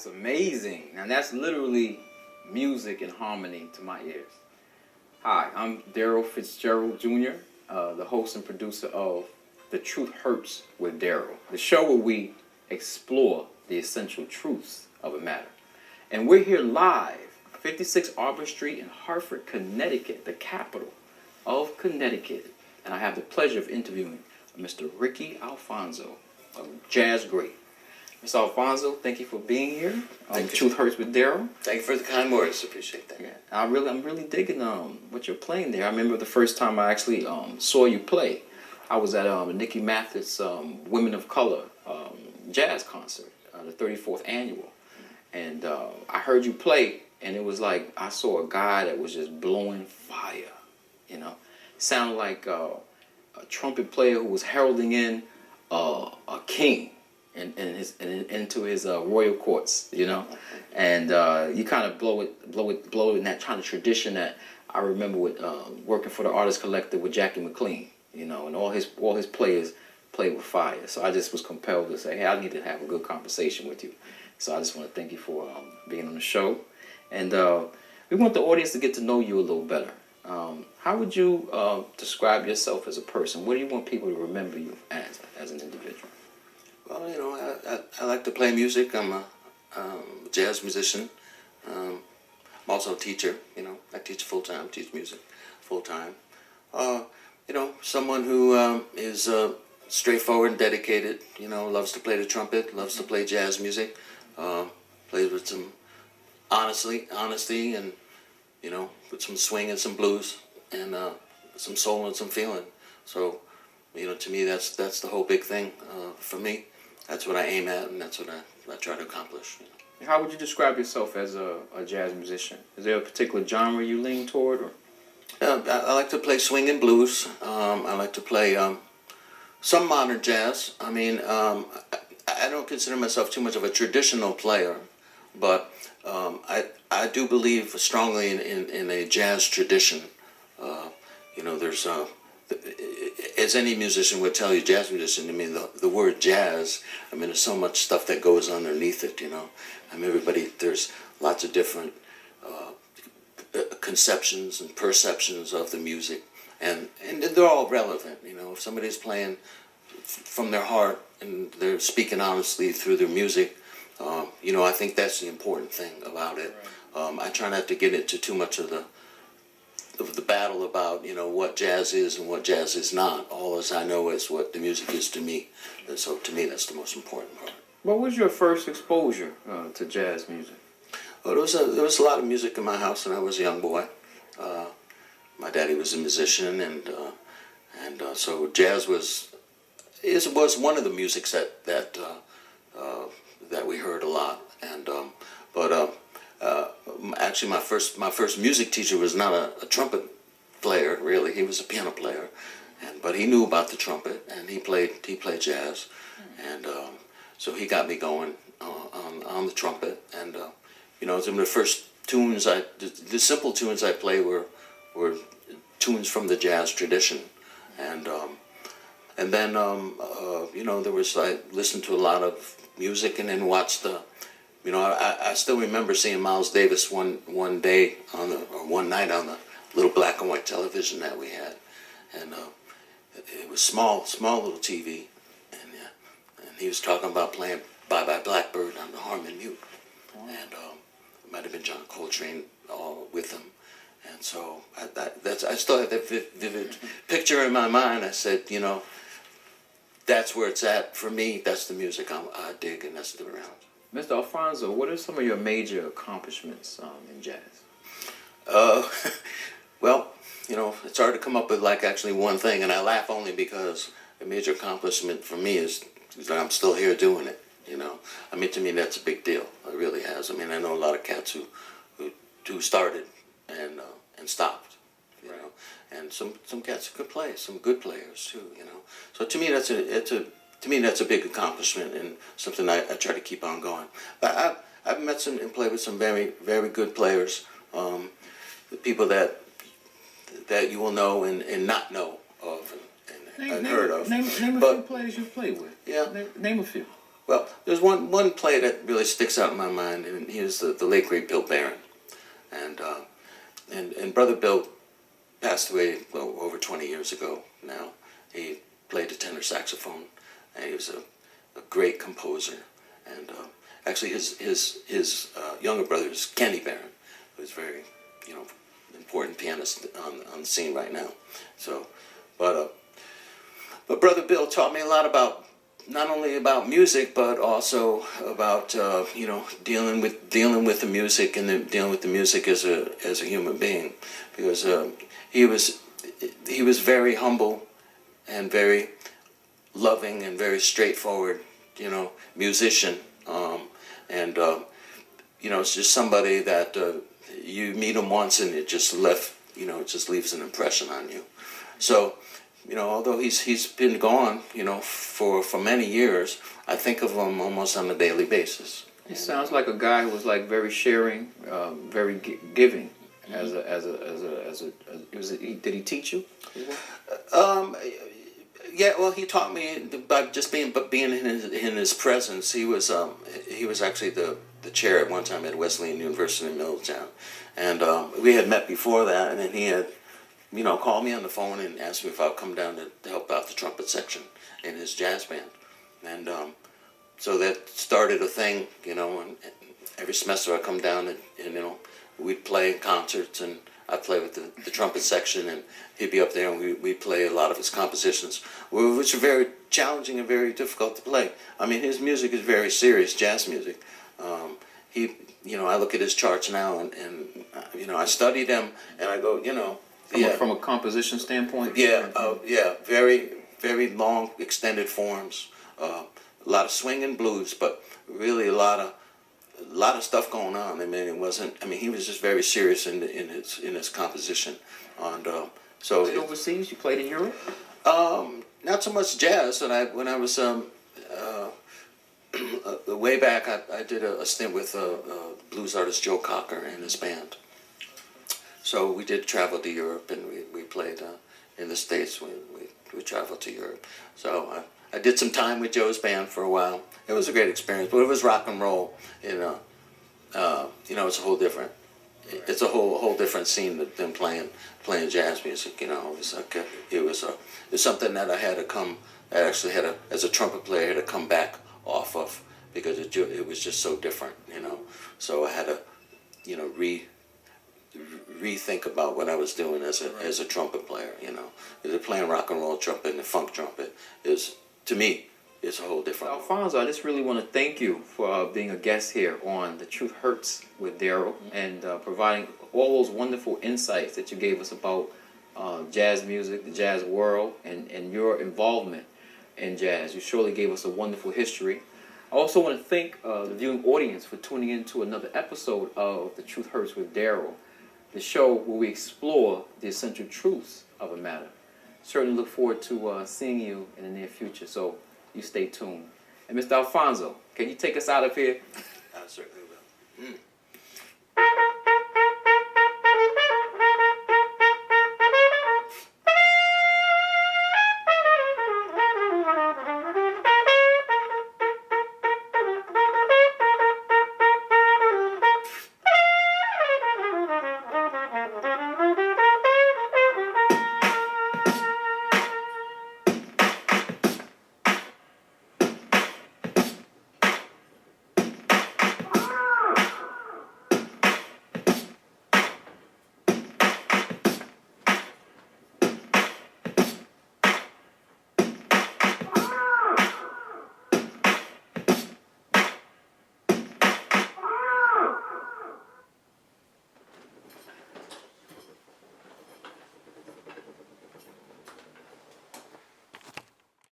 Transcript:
That's amazing. And that's literally music and harmony to my ears. Hi, I'm Daryl Fitzgerald Jr., the host and producer of The Truth Hurts with Daryl, the show where we explore the essential truths of a matter. And we're here live, 56 Arbor Street in Hartford, Connecticut, the capital of Connecticut. And I have the pleasure of interviewing Mr. Ricky Alfonso, a jazz great. Mr. Alfonso, thank you for being here. Truth Hurts with Daryl. Thank you for the kind words. Appreciate that. Yeah, I'm really digging what you're playing there. I remember the first time I actually saw you play. I was at Nicky Mathis Women of Color jazz concert, the 34th annual, and I heard you play, and it was like I saw a guy that was just blowing fire. You know, sounded like a trumpet player who was heralding in a king. Into his royal courts, you know, and you kind of blow it in that kind of tradition that I remember with working for the Artist Collective with Jackie McLean, you know, and all his players played with fire. So I just was compelled to say, hey, I need to have a good conversation with you. So I just want to thank you for being on the show, and we want the audience to get to know you a little better. How would you describe yourself as a person? What do you want people to remember you as an individual? Well, you know, I like to play music. I'm a jazz musician. I'm also a teacher. You know, I teach full-time, teach music full-time. You know, someone who is straightforward and dedicated. You know, loves to play the trumpet, loves to play jazz music. Plays with some honesty, and you know, with some swing and some blues, and some soul and some feeling. So, you know, to me, that's the whole big thing for me. That's what I aim at, and that's what I try to accomplish. You know. How would you describe yourself as a jazz musician? Is there a particular genre you lean toward? Or? I like to play swing and blues. I like to play some modern jazz. I mean, I don't consider myself too much of a traditional player, but I do believe strongly in a jazz tradition. You know, there's as any musician would tell you, jazz musician, I mean, the word jazz, I mean, there's so much stuff that goes underneath it, you know. I mean, there's lots of different conceptions and perceptions of the music, and they're all relevant, you know. If somebody's playing from their heart and they're speaking honestly through their music, you know, I think that's the important thing about it. I try not to get into too much of the battle about, you know, what jazz is and what jazz is not. All as I know is what the music is to me. And so to me, that's the most important part. What was your first exposure to jazz music? Well, there was a lot of music in my house when I was a young boy. My daddy was a musician, and so jazz was one of the musics that we heard a lot. And actually, my first music teacher was not a trumpet player, really. He was a piano player, but he knew about the trumpet, and he played jazz, and so he got me going on the trumpet. And you know, some of the first tunes the simple tunes I played were tunes from the jazz tradition, and then you know, I listened to a lot of music, and then watched the. You know, I still remember seeing Miles Davis one night on the little black and white television that we had, and it was small little TV, and he was talking about playing Bye Bye Blackbird on the Harmon Mute, and it might have been John Coltrane with him, and so I still have that vivid picture in my mind. I said, you know, that's where it's at for me. That's the music I dig, and that's the around. Mr. Alfonso, what are some of your major accomplishments in jazz? Well, you know, it's hard to come up with like actually one thing, and I laugh only because a major accomplishment for me is that I'm still here doing it. You know, I mean, to me that's a big deal. It really has. I mean, I know a lot of cats who started and stopped. You know, and some cats could play, some good players too. You know, so to me that's a big accomplishment, and something I try to keep on going. But I've met and played with some very, very good players, the people that you will know and not know of and heard of. Name a few players you've played with. Yeah. Name a few. Well, there's one play that really sticks out in my mind, and he was the late great Bill Barron, and and Brother Bill passed away over 20 years ago now. He played the tenor saxophone, and he was a great composer. And actually, his younger brother is Kenny Barron, who's very, important pianist on the scene right now. So, but Brother Bill taught me a lot about not only about music, but also about dealing with the music and dealing with the music as a human being, because he was very humble and very loving and very straightforward, musician, and it's just somebody that you meet him once and it just it just leaves an impression on you. So, although he's been gone, for many years, I think of him almost on a daily basis. He sounds like a guy who was like very sharing, very giving. Did he teach you? Yeah, well, he taught me by just being in his presence. He was actually the chair at one time at Wesleyan University in Middletown, and we had met before that, and then he had called me on the phone and asked me if I'd come down to help out the trumpet section in his jazz band, and so that started a thing, and every semester I'd come down and we'd play concerts, and I'd play with the trumpet section, and he'd be up there, and we'd play a lot of his compositions, which are very challenging and very difficult to play. I mean, his music is very serious jazz music. I look at his charts now, and I study them, and I go, From a composition standpoint? Yeah, very, very long, extended forms, a lot of swing and blues, but really a lot of stuff going on. I mean, he was just very serious in his composition, and so. Played overseas? You played in Europe? Not so much jazz. And when I was way back, I did a stint with blues artist Joe Cocker and his band. So we did travel to Europe, and we played in the States. We traveled to Europe. So I did some time with Joe's band for a while. It was a great experience, but it was rock and roll. It's a whole different. It's a whole different scene than playing jazz music. It was something that I had to come. I actually as a trumpet player, had to come back off of, because it was just so different. So I had to rethink about what I was doing as a trumpet player. Playing rock and roll trumpet and funk trumpet is, to me, it's a whole different. Alfonso, I just really want to thank you for being a guest here on The Truth Hurts with Daryl, and providing all those wonderful insights that you gave us about jazz music, the jazz world, and your involvement in jazz. You surely gave us a wonderful history. I also want to thank the viewing audience for tuning in to another episode of The Truth Hurts with Daryl, the show where we explore the essential truths of a matter. Certainly look forward to seeing you in the near future, so you stay tuned. And Mr. Alfonso, can you take us out of here? I certainly will.